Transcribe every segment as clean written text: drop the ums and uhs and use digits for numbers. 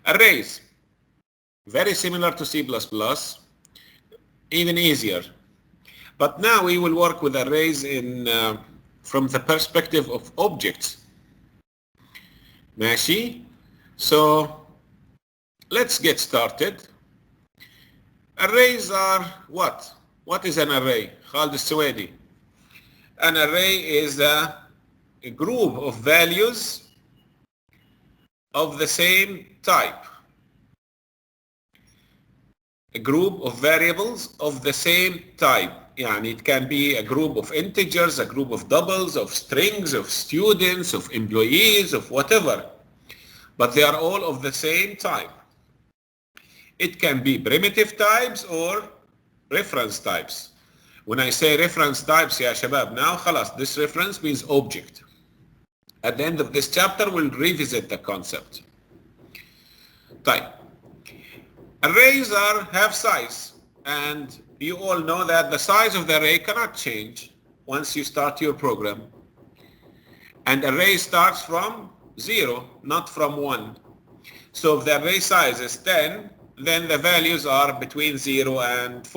Arrays, very similar to C++, even easier. But now we will work with arrays from the perspective of objects. ماشي? So let's get started. Arrays are what? What is an array? Khalid al-Suwaidi. An array is a group of values of the same type. A group of variables of the same type. يعني it can be a group of integers, a group of doubles, of strings, of students, of employees, of whatever. But they are all of the same type. It can be primitive types or reference types. When I say reference types, يا شباب, now خلاص, this reference means object. At the end of this chapter, we'll revisit the concept. طيب. Arrays have size, and you all know that the size of the array cannot change once you start your program. And array starts from 0, not from 1. So if the array size is 10, then the values are between 0 and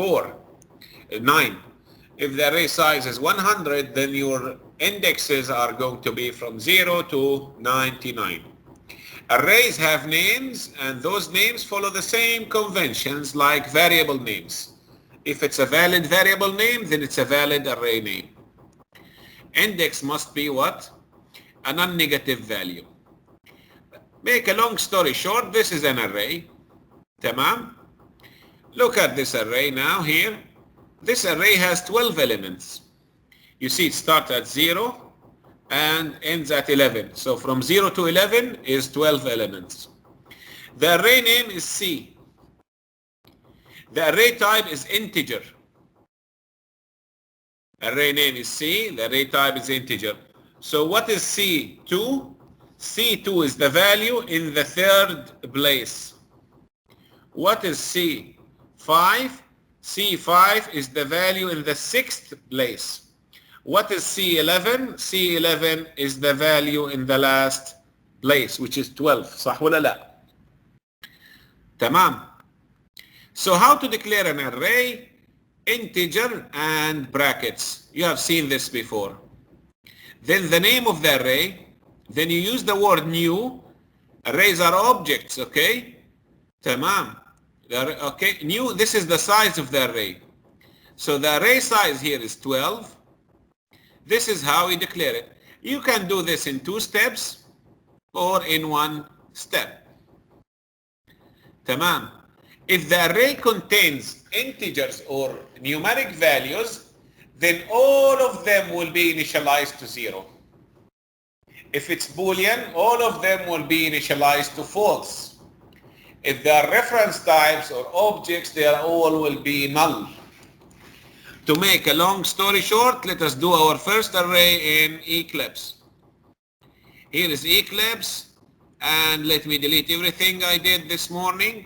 9. If the array size is 100, then your indexes are going to be from 0 to 99. Arrays have names, and those names follow the same conventions like variable names. If it's a valid variable name, then it's a valid array name. Index must be what? A non-negative value. Make a long story short, this is an array. Tamam? Look at this array now here. This array has 12 elements. You see it starts at 0 and ends at 11. So from 0 to 11 is 12 elements. The array name is C. The array type is integer. Array name is C. The array type is integer. So what is C2? C2 is the value in the third place. What is C5? C5 is the value in the sixth place. What is C11? C11 is the value in the last place, which is 12. صح ولا لا? تمام. So how to declare an array? Integer and brackets. You have seen this before. Then the name of the array. Then you use the word new. Arrays are objects, okay? تمام. Okay, new, this is the size of the array. So the array size here is 12. This is how we declare it. You can do this in 2 steps or in 1 step. Tamam. If the array contains integers or numeric values, then all of them will be initialized to 0. If it's Boolean, all of them will be initialized to false. If they are reference types or objects, they all will be null. To make a long story short, let us do our first array in Eclipse. Here is Eclipse, and let me delete everything I did this morning.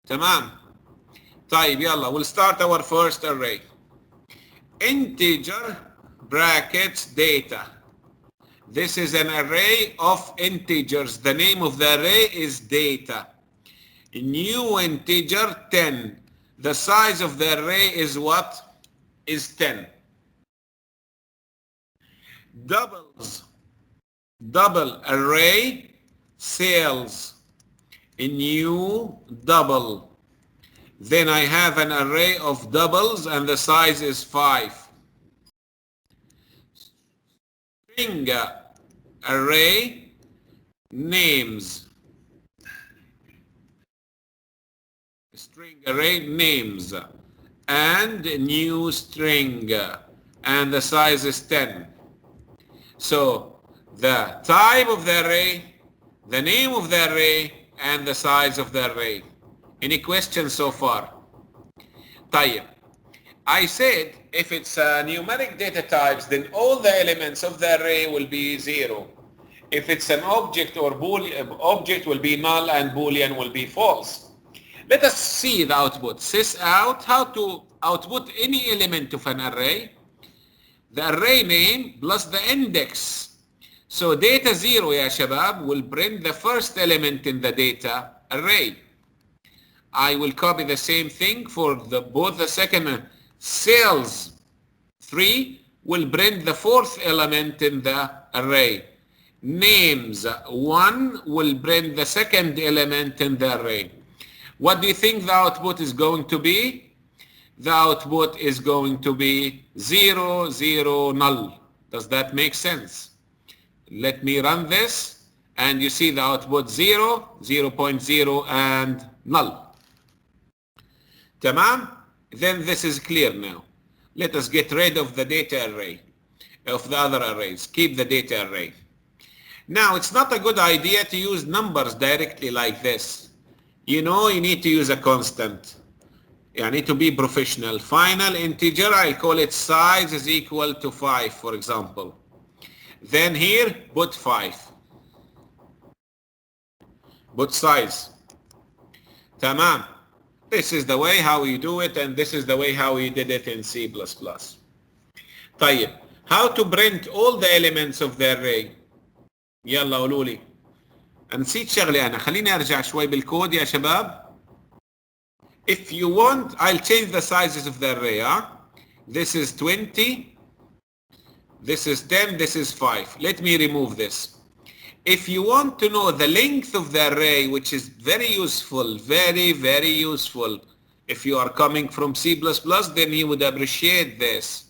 تمام. طيب يلا, we'll start our first array. Integer brackets data. This is an array of integers. The name of the array is data. New integer 10. The size of the array is what? Is 10. Doubles. Double array cells. A new double. Then I have an array of doubles and the size is 5. String array names. String array names and new string, and the size is 10. So the type of the array, the name of the array, and the size of the array. Any questions so far? طيب. I said if it's numeric data types, then all the elements of the array will be 0. If it's an object or Boolean, object will be null and Boolean will be false. Let us see the output. Sysout, how to output any element of an array. The array name plus the index. So data 0 ya shabab will print the first element in the data, array. I will copy the same thing for both the second cells. 3 will print the fourth element in the array. Names 1 will print the second element in the array. What do you think the output is going to be? The output is going to be 0, 0, null. Does that make sense? Let me run this and you see the output 0, 0.0 and null. Tamam? Then this is clear now. Let us get rid of the data array, of the other arrays. Keep the data array. Now, it's not a good idea to use numbers directly like this. You know, you need to use a constant. You need to be professional. Final integer, I'll call it size is equal to 5, for example. Then here, put 5. Put size. Tamam. This is the way how you do it, and this is the way how we did it in C++. طيب, how to print all the elements of the array? يلا قولوا لي. نسيت شغلة أنا. خليني أرجع شوي بالكود يا شباب. If you want, I'll change the sizes of the array. This is 20. This is 10. This is 5. Let me remove this. If you want to know the length of the array, which is very useful, very, very useful, if you are coming from C++, then you would appreciate this.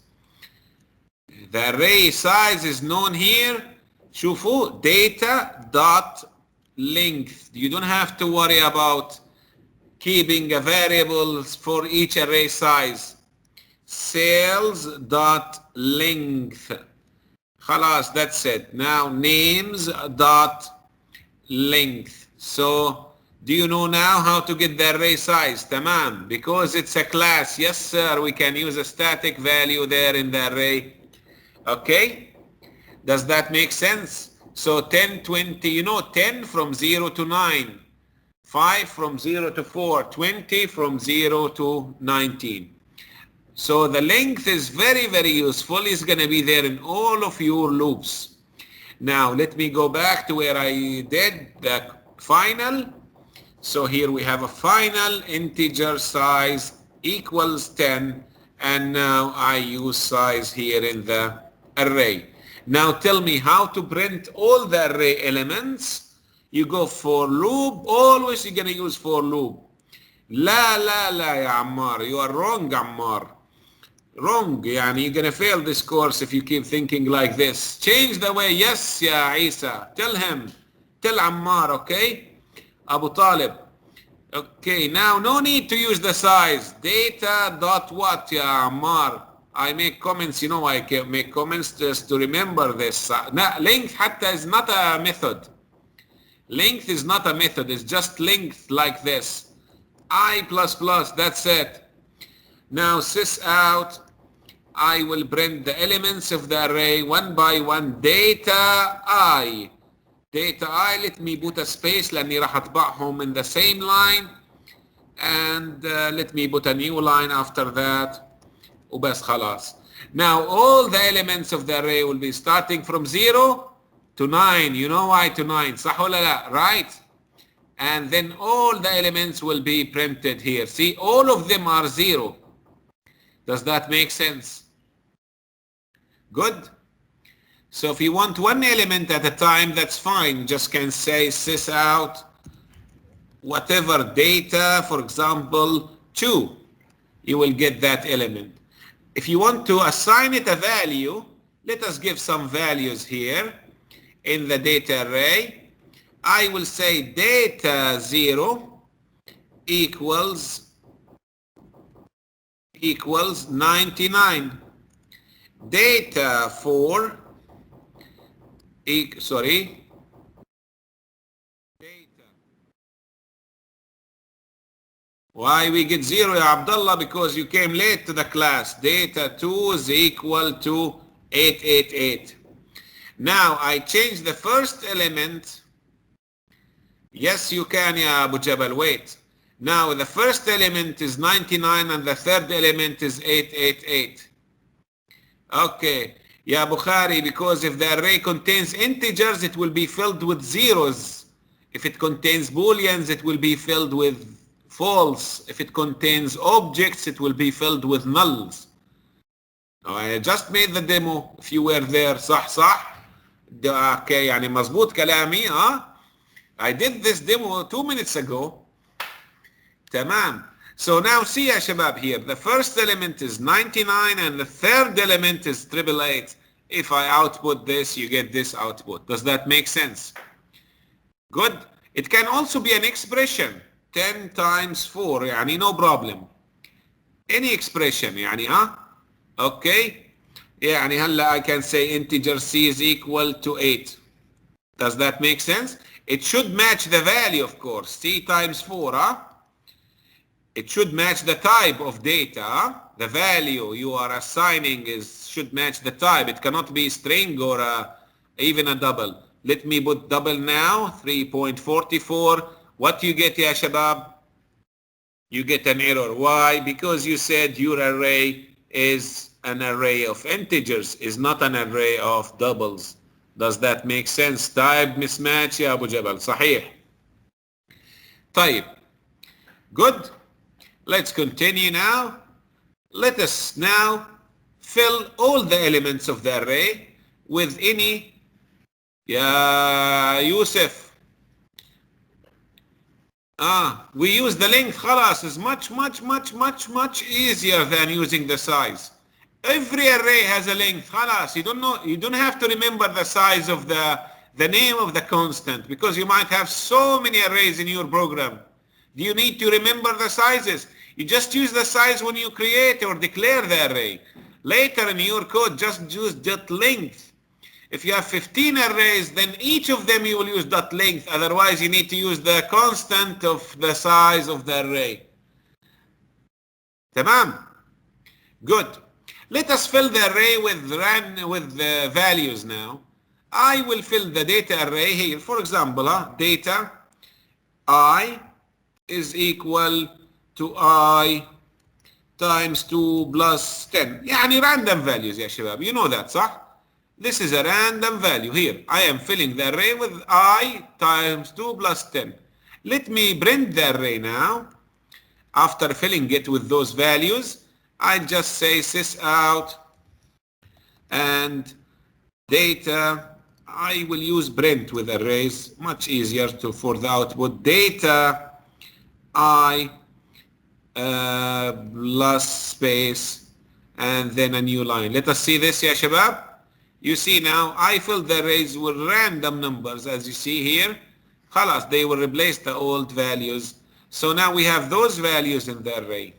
The array size is known here. شوفوا, data dot length. You don't have to worry about keeping a variable for each array size. Cells dot length. خلاص, that's it. Now names dot length. So do you know now how to get the array size? Tamam. Because it's a class. Yes sir, we can use a static value there in the array. Okay? Does that make sense? So 10, 20, you know 10 from 0 to 9. 5 from 0 to 4. 20 from 0 to 19. So the length is very, very useful. It's going to be there in all of your loops. Now let me go back to where I did the final. So here we have a final integer size equals 10. And now I use size here in the array. Now tell me how to print all the array elements. You go for loop. Always you're going to use for loop. لا لا لا يا عمار. You are wrong عمار. Wrong. يعني you're gonna fail this course if you keep thinking like this. Change the way. Yes يا عيسى. Tell him. Tell Ammar, okay? Abu Talib. Okay, now no need to use the size. Data dot what يا Ammar? I make comments, you know, I can make comments just to remember this. Length حتى is not a method. Length is not a method. It's just length like this. I++, that's it. Now sys out, I will print the elements of the array one by one. Data I. Data I, let me put a space لأني راح أطبعهم in the same line. And let me put a new line after that. وبس خلاص. Now all the elements of the array will be starting from 0 to 9. You know why to 9? صح ولا لا? Right? And then all the elements will be printed here. See, all of them are 0. Does that make sense? Good. So if you want one element at a time, that's fine. Just can say sys out whatever data, for example, 2. You will get that element. If you want to assign it a value, let us give some values here in the data array. I will say data 0 equals 99. Data 4 data. Why we get 0 ya Abdullah? Because you came late to the class. Data 2 is equal to 888. Now I change the first element. Yes, you can ya Abu Jabal. Wait. Now the first element is 99 and the third element is 888. Okay. Ya Bukhari, because if the array contains integers, it will be filled with zeros. If it contains booleans, it will be filled with false. If it contains objects, it will be filled with nulls. I just made the demo. If you were there, صح. Okay, يعني مظبوط كلامي I did this demo 2 minutes ago. تمام. So now see يا شباب here. The first element is 99 and the third element is 888. If I output this, you get this output. Does that make sense? Good. It can also be an expression. 10 times 4 يعني no problem. Any expression يعني Okay. يعني هلا I can say integer c is equal to 8. Does that make sense? It should match the value, of course. C times 4 It should match the type of data. The value you are assigning should match the type. It cannot be string or even a double. Let me put double now. 3.44. What you get يا شباب? You get an error. Why? Because you said your array is an array of integers, is not an array of doubles. Does that make sense? Type mismatch يا أبو جبل. صحيح. طيب. Good. Let's continue now. Let us now fill all the elements of the array with any. يا يوسف. We use the length. خلاص is much easier than using the size. Every array has a length. خلاص, you don't have to remember the size of the name of the constant because you might have so many arrays in your program. Do you need to remember the sizes? You just use the size when you create or declare the array. Later in your code, just use dot length. If you have 15 arrays, then each of them you will use dot length. Otherwise, you need to use the constant of the size of the array. تمام? Good. Let us fill the array with the values now. I will fill the data array here. For example, data I is equal to I times 2 plus 10. يعني random values يا شباب. You know that, صح? This is a random value here. I am filling the array with I times 2 plus 10. Let me print the array now. After filling it with those values, I just say sys out and data. I will use print with arrays. Much easier for the output. Data I plus space and then a new line. Let us see this يا شباب. You see now I filled the arrays with random numbers as you see here. خلاص, they will replace the old values. So now we have those values in the array.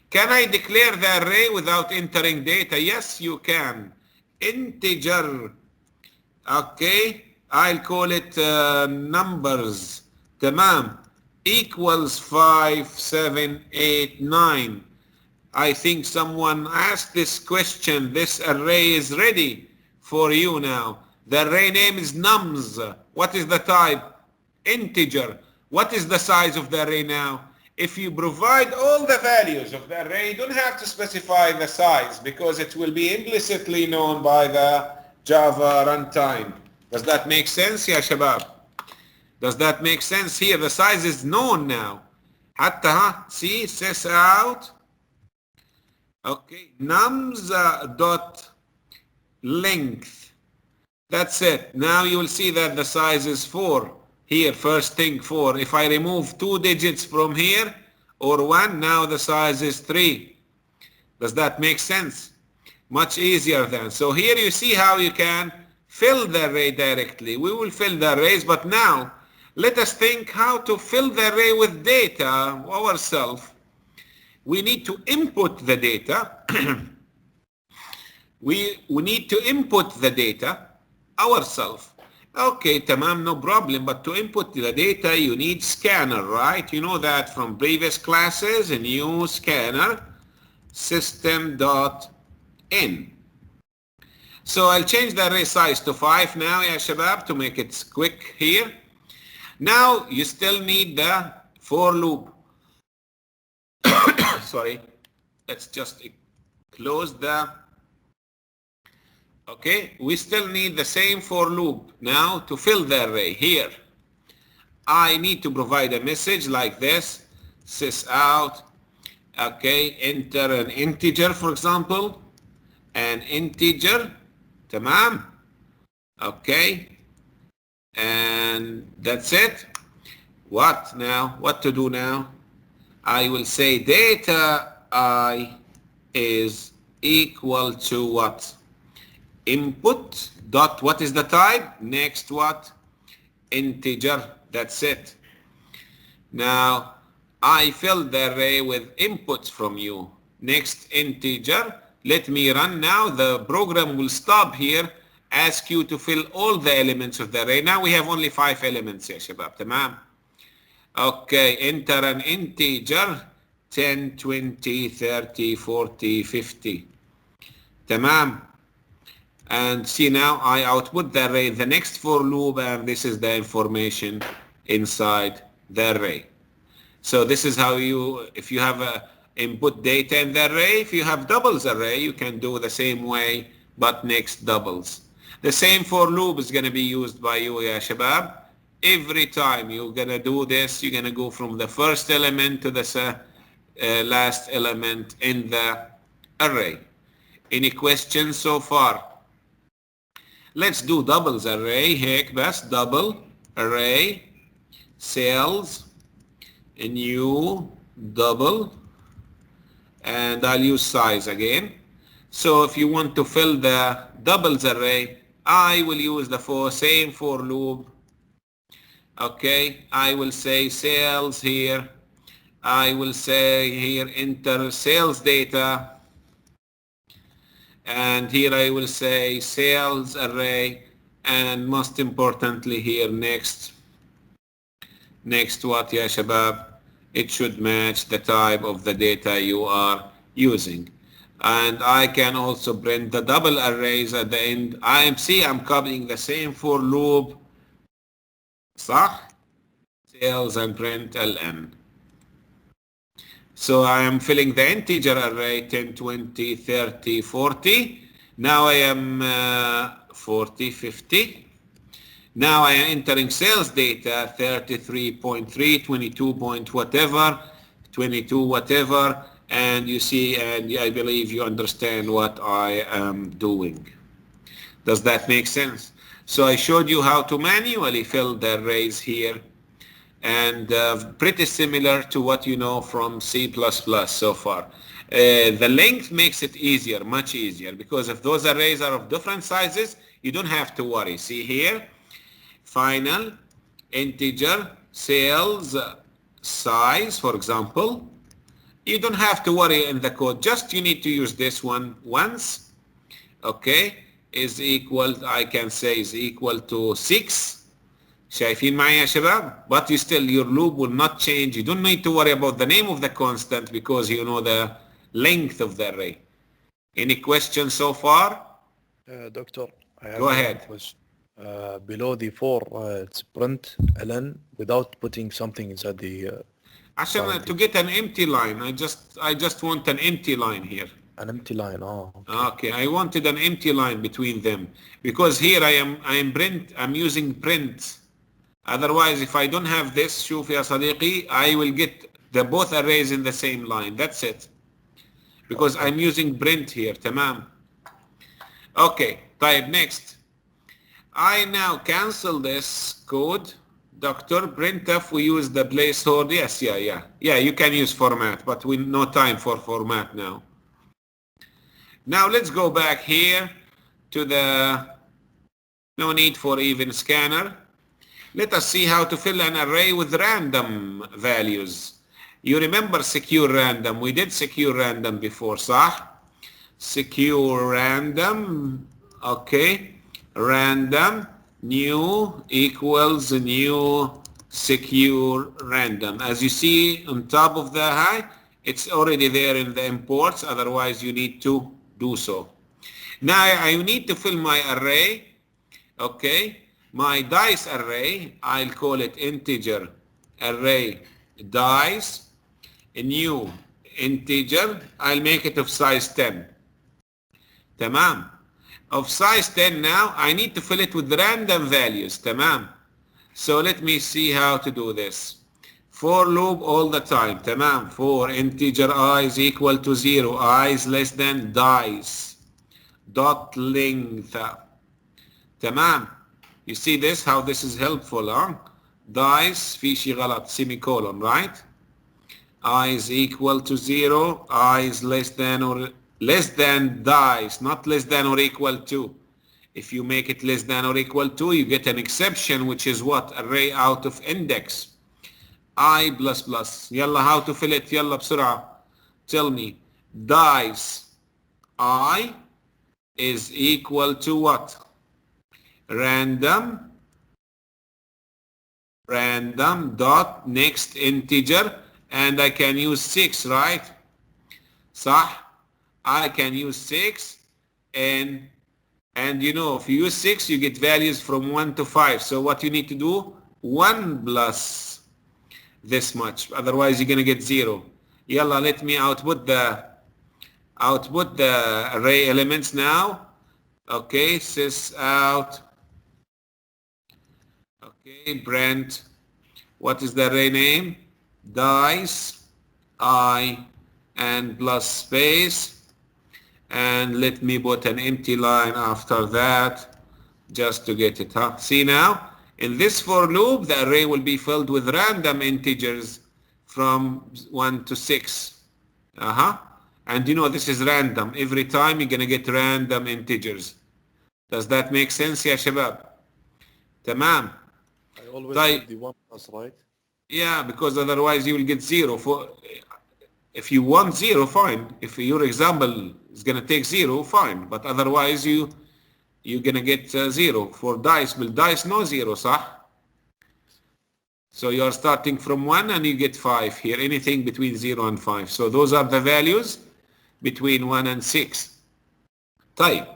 Can I declare the array without entering data? Yes, you can. Integer. Okay, I'll call it numbers. تمام. Equals 5, 7, 8, 9. I think someone asked this question. This array is ready for you now. The array name is nums. What is the type? Integer. What is the size of the array now? If you provide all the values of the array, you don't have to specify the size because it will be implicitly known by the Java runtime. Does that make sense, ya shabab? Does that make sense? Here the size is known now. حتى see sys out. Okay, nums dot length. That's it. Now you will see that the size is 4. Here, first thing 4. If I remove 2 digits from here or 1, now the size is 3. Does that make sense? Much easier then. So here you see how you can fill the array directly. We will fill the arrays, but now let us think how to fill the array with data ourselves. We need to input the data. we need to input the data ourselves. Okay, tamam, no problem. But to input the data, you need scanner, right? You know that from previous classes. A new scanner, system.in. So I'll change the array size to 5 now, ya shabab, to make it quick here. Now you still need the for loop. Sorry, let's just close the. Okay, we still need the same for loop now to fill the array here. I need to provide a message like this, sys out, okay, enter an integer for example, an integer, تمام, okay, and that's it. What now? What to do now? I will say data I is equal to what? Input dot, what is the type? Next what? Integer. That's it. Now I filled the array with inputs from you. Next integer. Let me run now. The program will stop here, ask you to fill all the elements of the array. Now we have only 5 elements يا شباب. تمام. Okay, enter an integer 10, 20, 30, 40, 50. تمام. And see now I output the array, the next for loop, and this is the information inside the array. So this is how you, if you have a input data in the array, if you have doubles array, you can do the same way, but next doubles. The same for loop is going to be used by you, ya shabab. Every time you're going to do this, you're going to go from the first element to the last element in the array. Any questions so far? Let's do doubles array. هيك بس double array sales new double, and I'll use size again. So if you want to fill the doubles array, I will use the same for loop. Okay, I will say sales here. I will say here enter sales data. And here I will say sales array, and most importantly here next what ya shabab, it should match the type of the data you are using. And I can also print the double arrays at the end. I'm copying the same for loop, صح? Sales and print ln. So I am filling the integer array 10, 20, 30, 40. Now I am 40, 50. Now I am entering sales data 33.3, 22 point whatever, 22 whatever, and you see, and I believe you understand what I am doing. Does that make sense? So I showed you how to manually fill the arrays here, and pretty similar to what you know from C++ so far. The length makes it easier, much easier, because if those arrays are of different sizes, you don't have to worry. See here, final, integer, sales, size, for example. You don't have to worry in the code, just you need to use this one once, okay, is equal, I can say is equal to 6. شايفين معي يا شباب? But you still, your loop will not change. You don't need to worry about the name of the constant because you know the length of the array. Any questions so far? Doctor, I have Go ahead. Below the 4, it's print ln without putting something inside the... عشان to get an empty line, I just want an empty line here. An empty line, Okay, I wanted an empty line between them because here I'm using print. Otherwise, if I don't have this, شوف يا صديقي, I will get the both arrays in the same line. That's it. Because I'm using print here. تمام. Okay, طيب next. I now cancel this code. Doctor, printf, we use the placeholder. Yes, yeah, you can use format, but we no time for format now. Now let's go back here to the no need for even scanner. Let us see how to fill an array with random values. You remember secure random. We did secure random before, صح? Secure random, okay. Random new equals new secure random. As you see on top of the high, it's already there in the imports, otherwise you need to do so. Now I need to fill my array, okay, my dice array. I'll call it integer array dice, a new integer. I'll make it of size 10. Tamam. Of size 10 now, I need to fill it with random values. Tamam. So let me see how to do this. For loop all the time. تمام. For integer I is equal to 0. I is less than dice. Dot length. تمام. You see this? How this is helpful, huh? Dice في شي غلط. Semicolon, right? I is equal to 0. I is less than dice, not less than or equal to. If you make it less than or equal to, you get an exception, which is what? Array out of index. I plus plus. يلا, how to fill it? يلا بسرعة. Tell me. Dice I is equal to what? Random dot next integer, and I can use 6, right? صح? I can use 6, and you know, if you use 6, you get values from 1 to 5. So what you need to do? 1 plus this much. Otherwise, you're going to get 0. Yalla, let me output the array elements now. Okay, sys out. Okay, Brent. What is the array name? Dice, I, and plus space. And let me put an empty line after that just to get it up. See now, in this for loop, the array will be filled with random integers from 1 to 6. And you know this is random. Every time you're going to get random integers. Does that make sense, ya shabab? Tamam. I always put the 1 plus, right? Yeah, because otherwise you will get 0. If you want 0, fine. If your example is going to take 0, fine. But otherwise you're going to get 0. For dice, will dice no 0, صح? So you're starting from 1 and you get 5 here. Anything between 0 and 5. So those are the values between 1 and 6. طيب.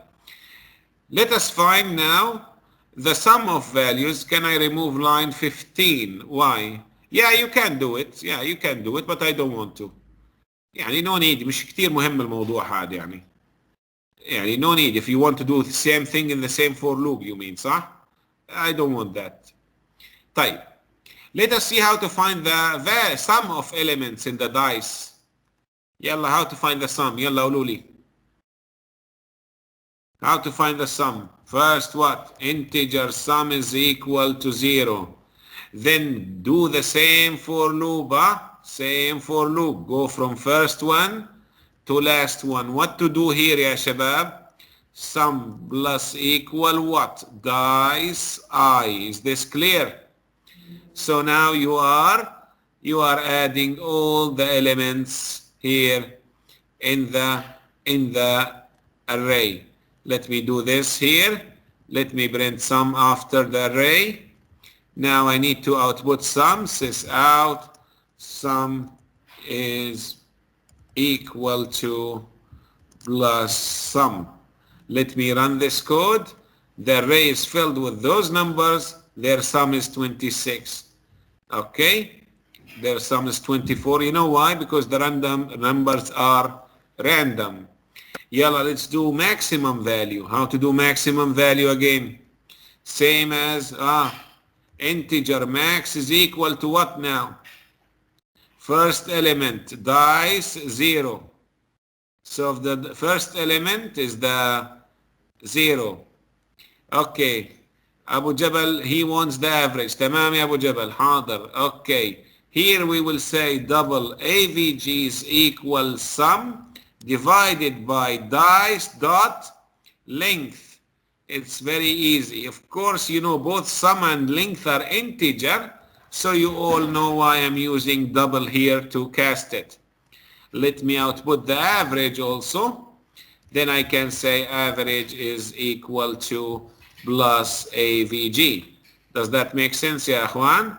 Let us find now the sum of values. Can I remove line 15? Why? Yeah, you can do it. Yeah, you can do it, but I don't want to. يعني no need. مش كتير مهم الموضوع هذا يعني. يعني no need. If you want to do the same thing in the same for loop, you mean, صح? I don't want that. طيب. Let us see how to find the sum of elements in the dice. يلا, how to find the sum. يلا قولوا لي. How to find the sum? First what? Integer sum is equal to 0. Then do the same for loop, Same for loop. Go from first one to last one. What to do here, ya shabab? Sum plus equal what? Dice I. Is this clear? So now you are adding all the elements here in the array. Let me do this here. Let me print sum after the array. Now I need to output sum. Sys out. Sum is equal to plus sum. Let me run this code. The array is filled with those numbers. Their sum is 26. Okay? Their sum is 24. You know why? Because the random numbers are random. Yalla, let's do maximum value. How to do maximum value again? Same as integer max is equal to what now? First element, dice 0. So the first element is the 0. Okay. Abu Jabal, he wants the average. تمام يا Abu Jabal. حاضر. Okay. Here we will say double AVG is equal sum divided by dice dot length. It's very easy. Of course, you know both sum and length are integer, so you all know why I'm using double here to cast it. Let me output the average also. Then I can say average is equal to plus AVG. Does that make sense, ya akhwan?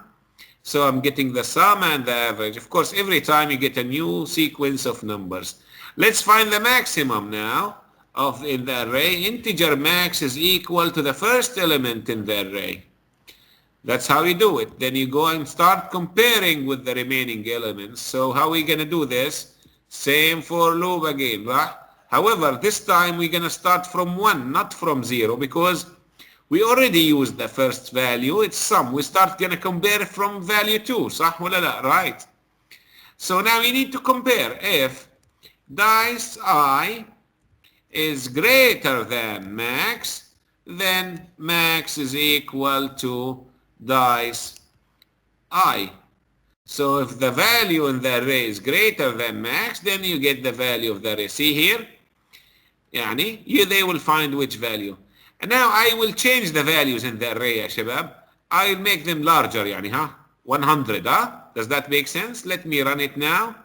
So I'm getting the sum and the average. Of course, every time you get a new sequence of numbers. Let's find the maximum now in the array. Integer max is equal to the first element in the array. That's how you do it. Then you go and start comparing with the remaining elements. So how are we going to do this? Same for loop again, right? However, this time we're going to start from 1, not from 0, because We already used the first value, it's sum. We start gonna compare from value 2, صح ولا لا, right? So now we need to compare. If dice I is greater than max, then max is equal to dice I. So if the value in the array is greater than max, then you get the value of the array. See here? They will find which value. And now I will change the values in the array يا شباب. I'll make them larger 100 Does that make sense? Let me run it now.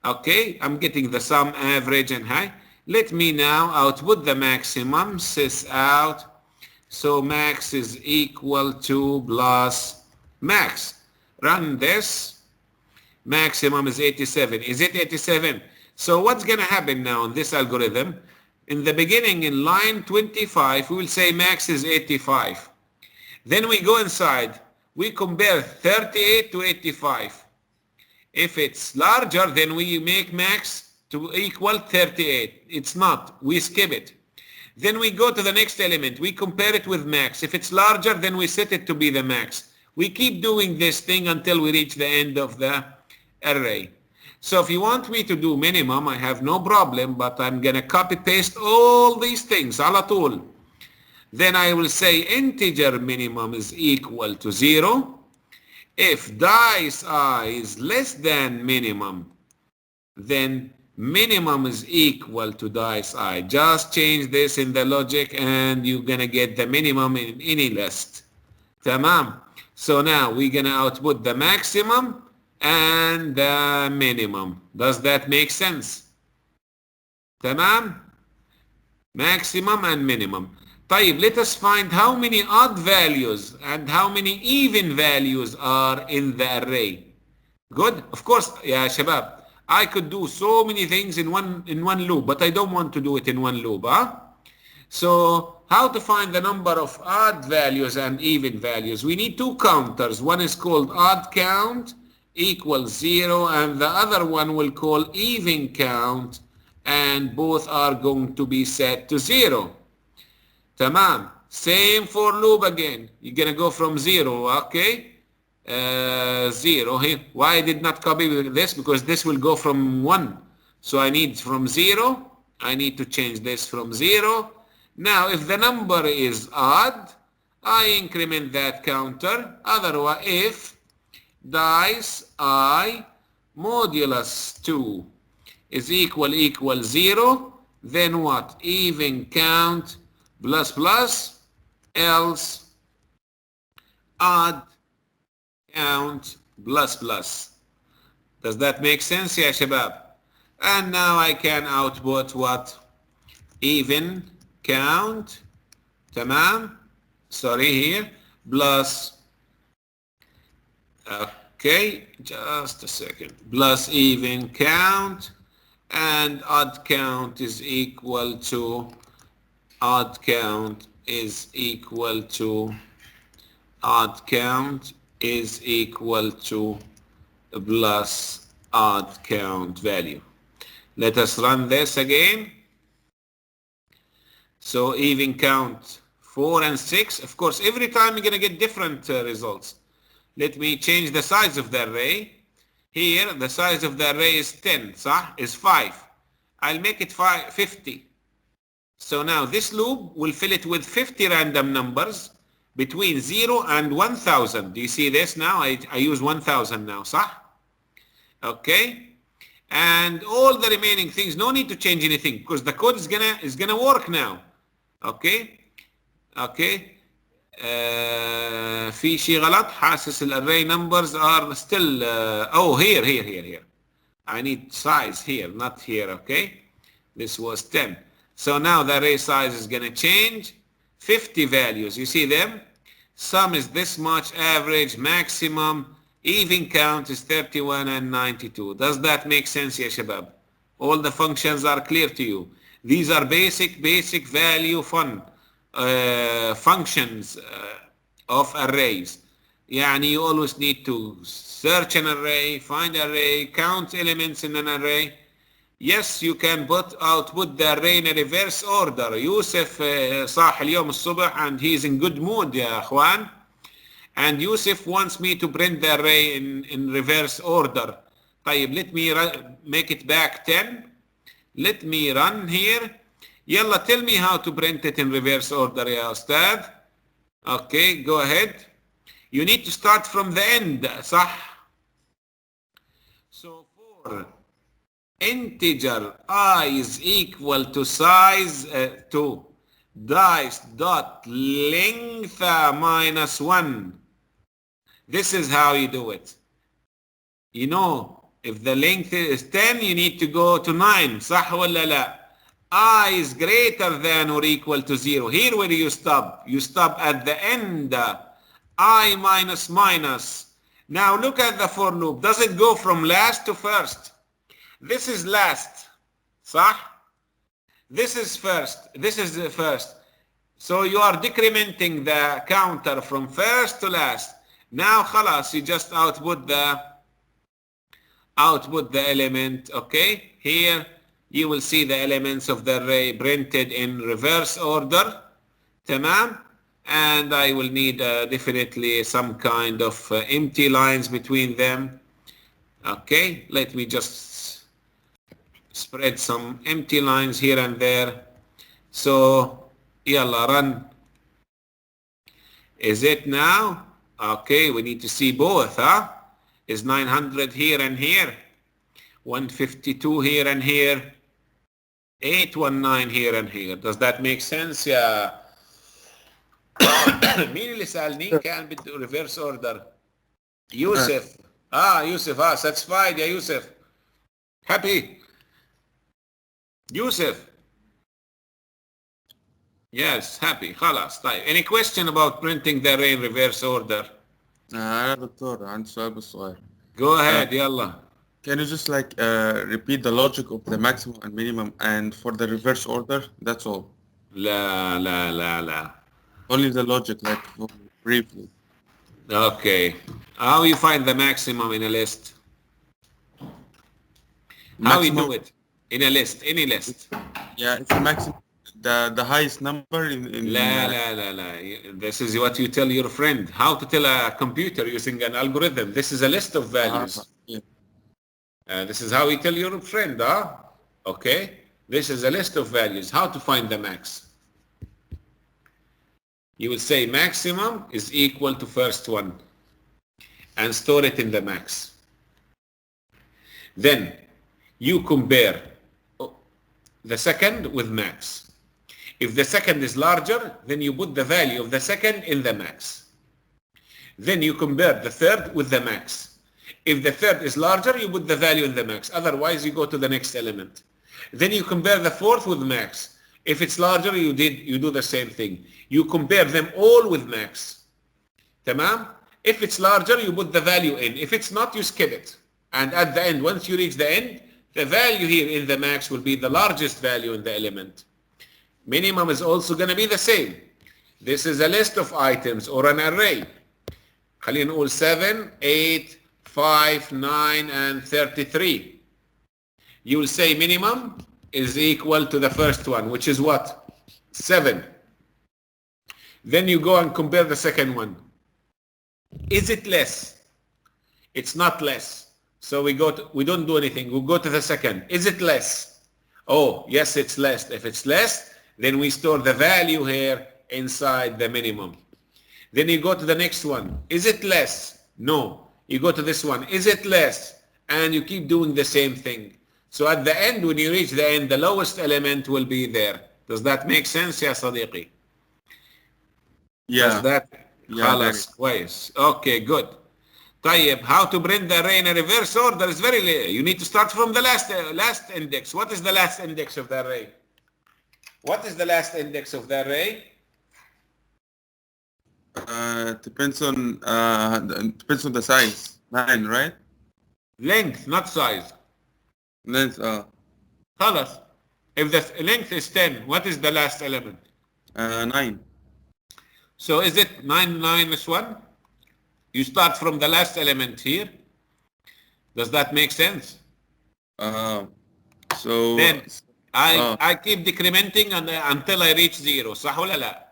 Okay, I'm getting the sum, average and high. Let me now output the maximum, sys out. So max is equal to plus max. Run this. Maximum is 87. Is it 87? So what's going to happen now in this algorithm? In the beginning, in line 25, we will say max is 85. Then we go inside. We compare 38 to 85. If it's larger, then we make max to equal 38. It's not. We skip it. Then we go to the next element. We compare it with max. If it's larger, then we set it to be the max. We keep doing this thing until we reach the end of the array. So if you want me to do minimum, I have no problem, but I'm going to copy paste all these things على طول. Then I will say integer minimum is equal to 0. If dice I is less than minimum, then minimum is equal to dice I. Just change this in the logic and you're going to get the minimum in any list. تمام. So now we're going to output the maximum and the minimum. Does that make sense? تمام. Maximum and minimum. طيب, let us find how many odd values and how many even values are in the array. Good? Of course, يا شباب, I could do so many things in one loop, but I don't want to do it in one loop. So how to find the number of odd values and even values? We need two counters. One is called odd count equals 0, and the other one will call even count, and both are going to be set to 0. Tamam. Same for loop again. You're going to go from 0, okay? 0 here. Why I did not copy this? Because this will go from 1. So I need from 0. I need to change this from 0. Now, if the number is odd, I increment that counter. Otherwise, if dice I modulus 2 is equal 0, then what? Even count plus plus, else odd count plus plus. Does that make sense, ya shabab? And now I can output what? Even count, tamam, sorry here, plus, okay, just a second, plus even count, and odd count is equal to odd count is equal to plus odd count value. Let us run this again. So even count 4 and 6. Of course, every time you're going to get different results. Let me change the size of the array. Here, the size of the array is 10, is 5. I'll make it 50. So now this loop will fill it with 50 random numbers between 0 and 1000. Do you see this now? I use 1000 now, okay? And all the remaining things, no need to change anything because the code is gonna work now. Okay? Okay? في شيء غلط حاسس الارray numbers are still here. I need size here, not here, okay? This was 10. So now the array size is going to change. 50 values, you see them? Sum is this much, average, maximum, even count is 31 and 92. Does that make sense, ya shabab? All the functions are clear to you. These are basic value functions of arrays. You always need to search an array, find an array, count elements in an array, Yes, you can output the array in a reverse order. يوسف صاح اليوم الصبح and he's in good mood يا اخوان. And Yusuf wants me to print the array in reverse order. طيب, let me make it back 10. Let me run here. يلا, tell me how to print it in reverse order يا أستاذ. Okay, go ahead. You need to start from the end, صح? So for integer I is equal to size to dice dot length minus 1. This is how you do it. You know, if the length is 10, you need to go to 9. صح ولا لا? I is greater than or equal to 0. Here where do you stop? You stop at the end. I minus minus. Now look at the for loop. Does it go from last to first? This is last. صح? This is first. This is the first. So you are decrementing the counter from first to last. Now خلاص, you just output the element. Okay, here you will see the elements of the array printed in reverse order. تمام. And I will need definitely some kind of empty lines between them. Okay, let me just spread some empty lines here and there. So yalla, run. Is it now? Okay, we need to see both, huh? Is 900 here and here, 152 here and here, 819 here and here. Does that make sense? Yeah. مين اللي سألني كان بده reverse order؟ يوسف. يوسف. Satisfied يا يوسف. Happy. يوسف. Yes, happy. خلاص. طيب. Any question about printing the array in reverse order? أنا دكتور عندي سؤال بس صغير. Go ahead. يلا. Can you just like repeat the logic of the maximum and minimum and for the reverse order? That's all. لا لا لا لا. Only the logic, like briefly. Okay. How you find the maximum in a list? How you do it? In a list, any list. Yeah, it's the maximum, the highest number in لا لا لا لا. This is what you tell your friend. How to tell a computer using an algorithm. This is a list of values. Yeah. This is how you tell your friend, huh? Okay. This is a list of values. How to find the max? You will say maximum is equal to first one and store it in the max. Then you compare the second with max. If the second is larger, then you put the value of the second in the max. Then you compare the third with the max. If the third is larger, you put the value in the max. Otherwise, you go to the next element. Then you compare the fourth with max. If it's larger, you do the same thing. You compare them all with max. Tamam? If it's larger, you put the value in. If it's not, you skip it. And at the end, once you reach the end, the value here in the max will be the largest value in the element. Minimum is also going to be the same. This is a list of items or an array. خلينا نقول 7, 8, 5, 9, and 33. You will say minimum is equal to the first one, which is what? 7. Then you go and compare the second one. Is it less? It's not less. So we don't do anything. We go to the second. Is it less? Oh, yes, it's less. If it's less, then we store the value here inside the minimum. Then you go to the next one. Is it less? No. You go to this one. Is it less? And you keep doing the same thing. So at the end, when you reach the end, the lowest element will be there. Does that make sense, يا صديقي? Yeah. Does that? Yeah, خلاص كويس. Okay, good. طيب, how to print the array in a reverse order is very. You need to start from the last index. What is the last index of the array? What is the last index of the array? Depends on the size. 9, right? Length, not size. Length. خلاص. If the length is 10, what is the last element? 9. So is it 9 minus 1? You start from the last element here. Does that make sense? So Then uh, I keep decrementing until I reach 0. صح ولا لا?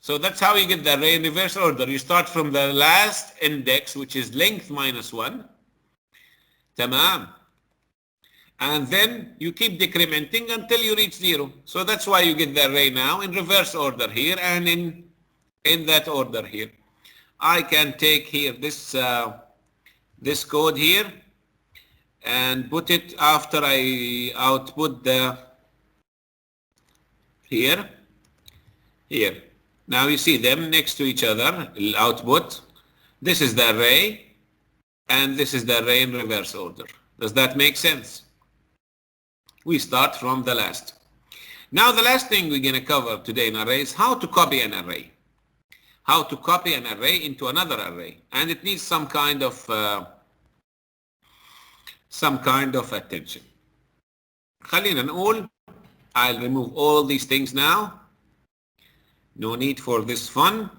So that's how you get the array in reverse order. You start from the last index, which is length minus 1. تمام. And then you keep decrementing until you reach 0. So that's why you get the array now in reverse order here and in that order here. I can take here this code here and put it after I output the here. Now you see them next to each other, output. This is the array and this is the array in reverse order. Does that make sense? We start from the last. Now the last thing we're going to cover today in array is how to copy an array. How to copy an array into another array. And it needs some kind of attention. خلينا نقول, I'll remove all these things now. No need for this fun.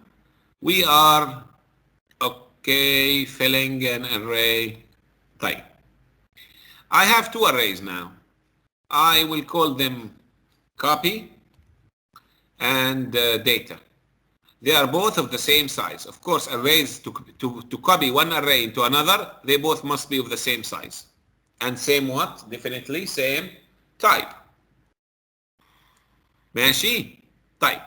We are okay filling an array type. I have two arrays now. I will call them copy and data. They are both of the same size. Of course, arrays to copy one array into another, they both must be of the same size. And same what? Definitely same type. ماشي؟ طيب.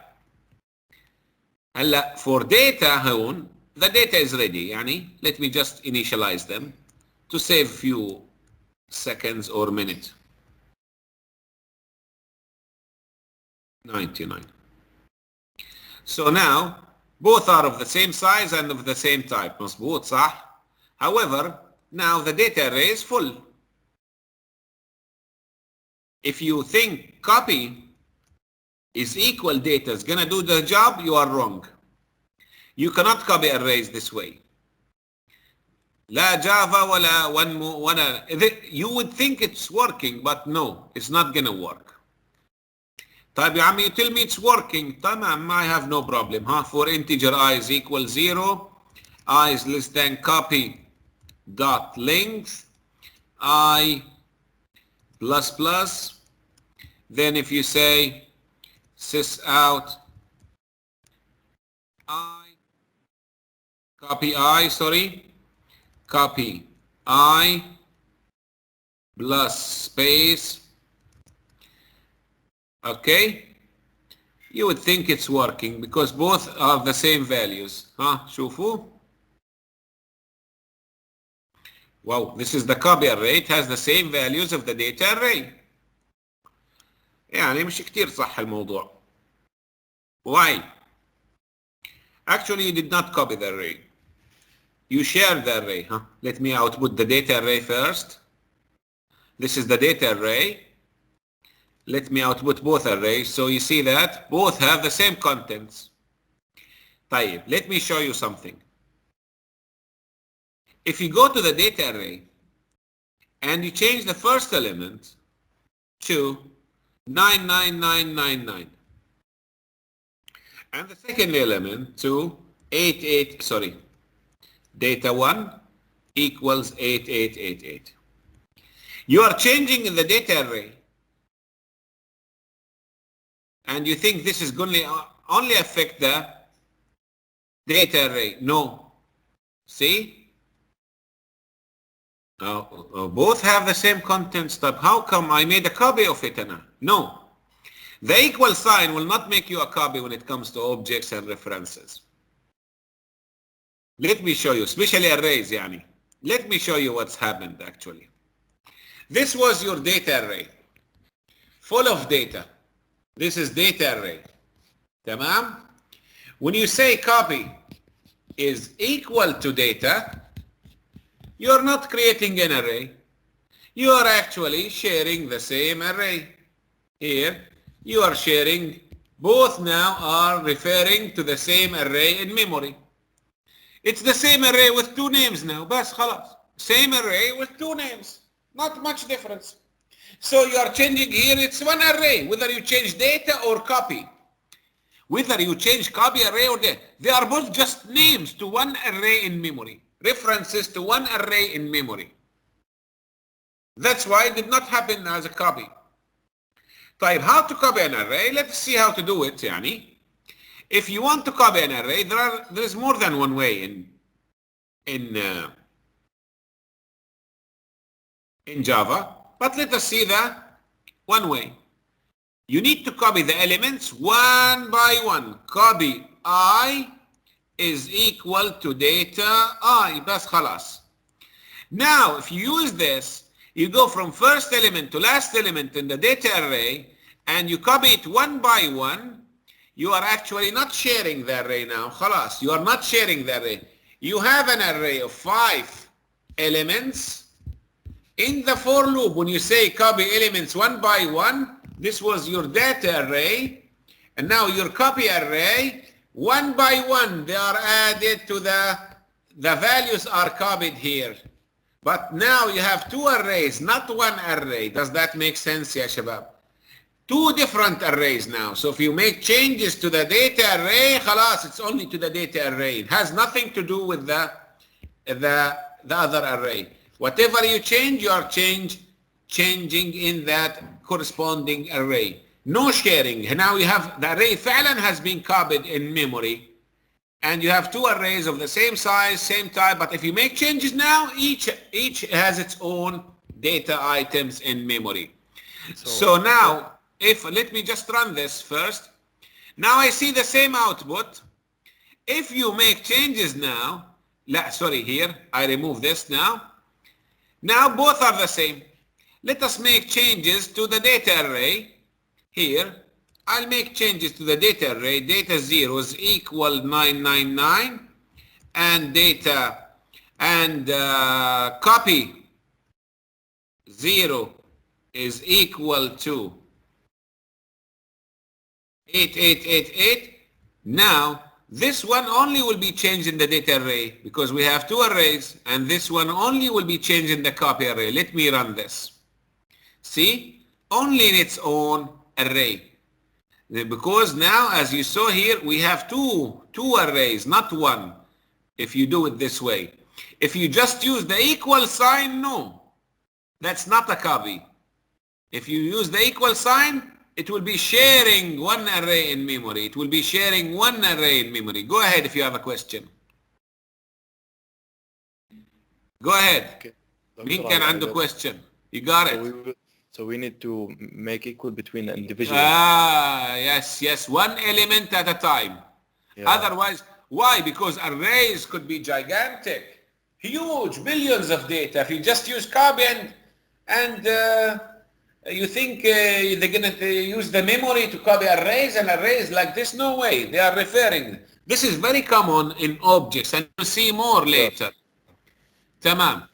هلا for data هون, the data is ready. يعني let me just initialize them to save few seconds or minutes. 99. So now both are of the same size and of the same type. مظبوط صح? However, now the data array is full. If you think copy is equal data is gonna do the job, you are wrong. You cannot copy arrays this way. لا Java ولا you would think it's working, but no, it's not gonna work. طيب يا عمي, you tell me it's working. تمام, I have no problem. For integer I is equal 0, I is less than copy dot length, I plus plus. Then if you say sys out copy I plus space, okay, you would think it's working because both are the same values. شوفوا. Wow, this is the copy array. It has the same values of the data array. يعني مش كتير صح الموضوع. Why? Actually, you did not copy the array. You share the array. Let me output the data array first. This is the data array. Let me output both arrays. So you see that both have the same contents. طيب, let me show you something. If you go to the data array and you change the first element to 99999 and the second element to data 1 equals 8888. You are changing in the data array and you think this is going to only affect the data array. No. See? Both have the same contents type. How come I made a copy of it? No. The equal sign will not make you a copy when it comes to objects and references. Let me show you, especially arrays, يعني. Let me show you what's happened actually. This was your data array, full of data. This is data array. تمام? When you say copy is equal to data, you're not creating an array. You are actually sharing the same array. Here, you are sharing, both now are referring to the same array in memory. It's the same array with two names now. بس خلاص. Same array with two names. Not much difference. So you are changing here, it's one array, whether you change data or copy. Whether you change copy array or data, they are both just names to one array in memory. References to one array in memory. That's why it did not happen as a copy. طيب, how to copy an array? Let's see how to do it. يعني, if you want to copy an array, there is more than one way in Java, but let us see the one way. You need to copy the elements one by one. Copy I is equal to data I. بس خلاص. Now, if you use this, you go from first element to last element in the data array, and you copy it one by one. You are actually not sharing the array now. خلاص. You are not sharing the array. You have an array of 5 elements. In the for loop, when you say copy elements one by one, this was your data array, and now your copy array, one by one, they are added to the values are copied here. But now you have 2 arrays, not one array. Does that make sense, ya shabab? 2 different arrays now. So if you make changes to the data array, khalas, it's only to the data array. It has nothing to do with the other array. Whatever you change, you are changing in that corresponding array. No sharing. Now you have the array فعلا has been copied in memory, and you have 2 arrays of the same size, same type. But if you make changes now, each has its own data items in memory. So now, let me just run this first. Now I see the same output. If you make changes now, here I remove this now. Now both are the same. Let us make changes to the data array. Here, I'll make changes to the data array. Data 0 is equal 999, and copy 0 is equal to 8888. Now, this one only will be changed in the data array because we have 2 arrays, and this one only will be changed in the copy array. Let me run this. See? Only in its own array. Because now, as you saw here, we have two arrays, not one, if you do it this way. If you just use the equal sign, no. That's not a copy. If you use the equal sign, it will be sharing one array in memory. It will be sharing one array in memory. Go ahead if you have a question. Go ahead. Okay. مين كان عنده question? You got it. So we need to make equal between the individual. Yes. One element at a time. Yeah. Otherwise, why? Because arrays could be gigantic, huge, billions of data. If you just use copy and you think they're going to use the memory to copy arrays and arrays like this? No way. They are referring. This is very common in objects, and you'll see more later. Tamam.